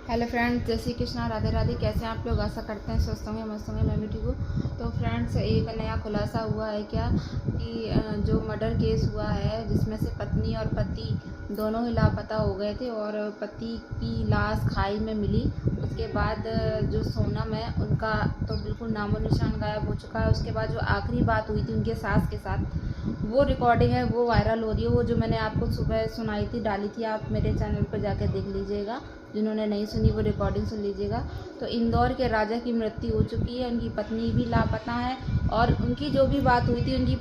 Hello friends, जय श्री कृष्णा, राधे राधे। कैसे हैं आप लोग? आशा करते हैं स्वस्थ होंगे, मस्त होंगे। मैं भी ठीक हूँ। तो फ्रेंड्स, एक नया खुलासा हुआ है क्या कि जो मर्डर केस हुआ है जिसमें से पत्नी और पति दोनों ही लापता हो गए थे और पति की लाश खाई में मिली। उसके बाद जो सोनम है उनका तो बिल्कुल नामो निशान गायब हो चुका है। उसके बाद जो आखिरी बात हुई थी उनके सास के साथ, वो रिकॉर्डिंग है, वो वायरल हो रही है। वो जो मैंने आपको सुबह सुनाई थी, डाली थी, आप मेरे चैनल पर जाकर देख लीजिएगा। जिन्होंने नहीं सुनी वो रिकॉर्डिंग सुन लीजिएगा। तो इंदौर के राजा की मृत्यु हो चुकी है, उनकी पत्नी भी लापता है और उनकी जो भी बात हुई थी उनकी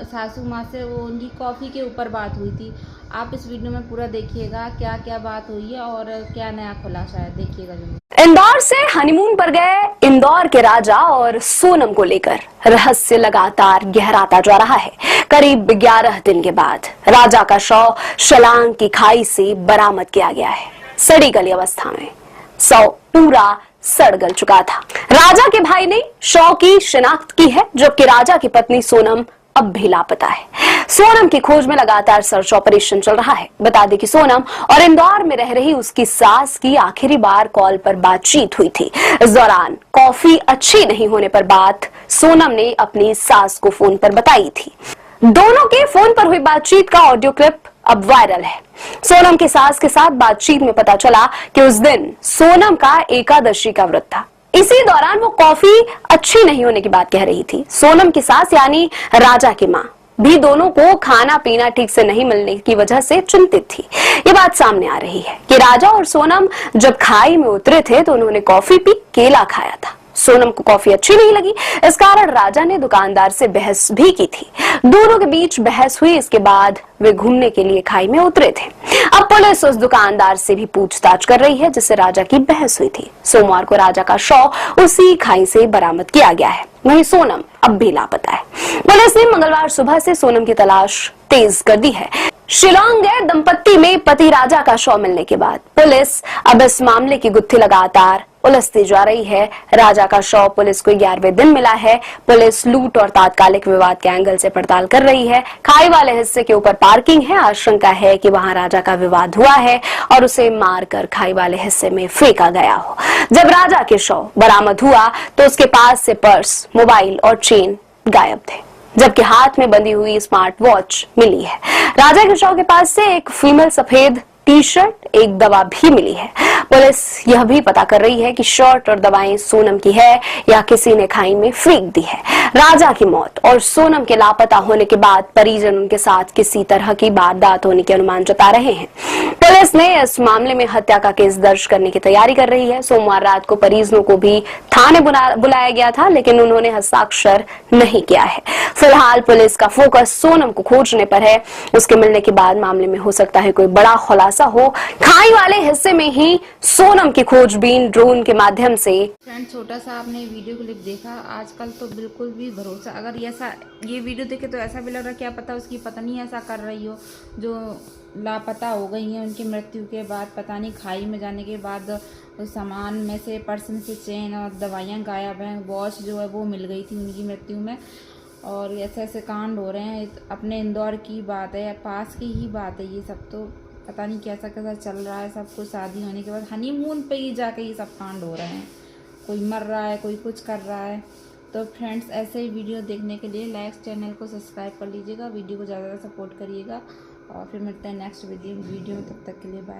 सासू माँ से, वो उनकी कॉफ़ी के ऊपर बात हुई थी। आप इस वीडियो में पूरा देखिएगा क्या क्या बात हुई है और क्या नया खुलासा है, देखिएगा जरूर। इंदौर से हनीमून पर गए इंदौर के राजा और सोनम को लेकर रहस्य लगातार गहराता जा रहा है। करीब 11 दिन के बाद राजा का शव शलांग की खाई से बरामद किया गया है। सड़ी गली अवस्था में शव पूरा सड़ गल चुका था। राजा के भाई ने शव की शिनाख्त की है, जबकि राजा की पत्नी सोनम अब भी लापता है। सोनम की खोज में लगातार सर्च ऑपरेशन चल रहा है। बता दें कि सोनम और इंदौर में रह रही उसकी सास की आखिरी बार कॉल पर बातचीत हुई थी। इस दौरान कॉफी अच्छी नहीं होने पर बात सोनम ने अपनी सास को फोन पर बताई थी। दोनों के फोन पर हुई बातचीत का ऑडियो क्लिप अब वायरल है। सोनम की सास के साथ बातचीत में पता चला कि उस दिन सोनम का एकादशी का व्रत था। इसी दौरान वो कॉफी अच्छी नहीं होने की बात कह रही थी। सोनम की सास यानी राजा की मां भी दोनों को खाना पीना ठीक से नहीं मिलने की वजह से चिंतित थी। ये बात सामने आ रही है कि राजा और सोनम जब खाई में उतरे थे तो उन्होंने कॉफी पी, केला खाया था। सोनम को कॉफी अच्छी नहीं लगी, इस कारण राजा ने दुकानदार से बहस भी की थी। दोनों के बीच बहस हुई। इसके बाद वे घूमने के लिए खाई में उतरे थे। अब पुलिस उस दुकानदार से भी पूछताछ कर रही है जिससे राजा की बहस हुई थी। सोमवार को राजा का शव उसी खाई से बरामद किया गया है। वहीं सोनम अब भी लापता है। पुलिस ने मंगलवार सुबह से सोनम की तलाश तेज कर दी है। शिलांग गए दंपत्ति में पति राजा का शव मिलने के बाद पुलिस अब इस मामले की गुत्थी लगातार उलझती जा रही है। राजा का शव पुलिस को 11वें दिन मिला है। पुलिस लूट और तात्कालिक विवाद के एंगल से पड़ताल कर रही है। खाई वाले हिस्से के ऊपर पार्किंग है। आशंका है कि वहां राजा का विवाद हुआ है और उसे मारकर खाई वाले हिस्से में फेंका गया हो। जब राजा के शव बरामद हुआ तो उसके पास से पर्स, मोबाइल और चेन गायब थे, जबकि हाथ में बंधी हुई स्मार्ट वॉच मिली है। राजा के शव के पास से एक फीमेल सफेद टी शर्ट, एक दवा भी मिली है। पुलिस यह भी पता कर रही है कि शर्ट और दवाएं सोनम की है या किसी ने खाई में फेंक दी है। राजा की मौत और सोनम के लापता होने के बाद परिजन उनके साथ किसी तरह की वारदात होने के अनुमान जता रहे हैं। पुलिस ने इस मामले में हत्या का केस दर्ज करने की तैयारी कर रही है। सोमवार रात को परिजनों को भी थाने बुलाया गया था, लेकिन उन्होंने हस्ताक्षर नहीं किया है। फिलहाल पुलिस का फोकस सोनम को खोजने पर है। उसके मिलने के बाद मामले में हो सकता है कोई बड़ा खुलासा हो। खाई वाले हिस्से में ही सोनम की खोजबीन ड्रोन के माध्यम से। फ्रेंड, छोटा सा आपने वीडियो क्लिप देखा। आजकल तो बिल्कुल भी भरोसा, अगर ये वीडियो देखे तो ऐसा भी लग रहा है क्या पता उसकी पत्नी ऐसा कर रही हो, जो लापता हो गई हैं उनकी मृत्यु के बाद। पता नहीं खाई में जाने के बाद उस सामान में से, पर्स में से चेन और दवाइयाँ गायब हैं। वॉच जो है वो मिल गई थी उनकी मृत्यु में। और ऐसे ऐसे कांड हो रहे हैं। अपने इंदौर की बात है, पास की ही बात है। ये सब तो पता नहीं कैसा कैसा चल रहा है सब कुछ। शादी होने के बाद हनीमून पे ही जाके ये सब कांड हो रहे हैं। कोई मर रहा है, कोई कुछ कर रहा है। तो फ्रेंड्स, ऐसे ही वीडियो देखने के लिए लाइक, चैनल को सब्सक्राइब कर लीजिएगा, वीडियो को ज़्यादा सपोर्ट करिएगा और फिर मिलते हैं नेक्स्ट वीडियो में। तब तक के लिए बाय।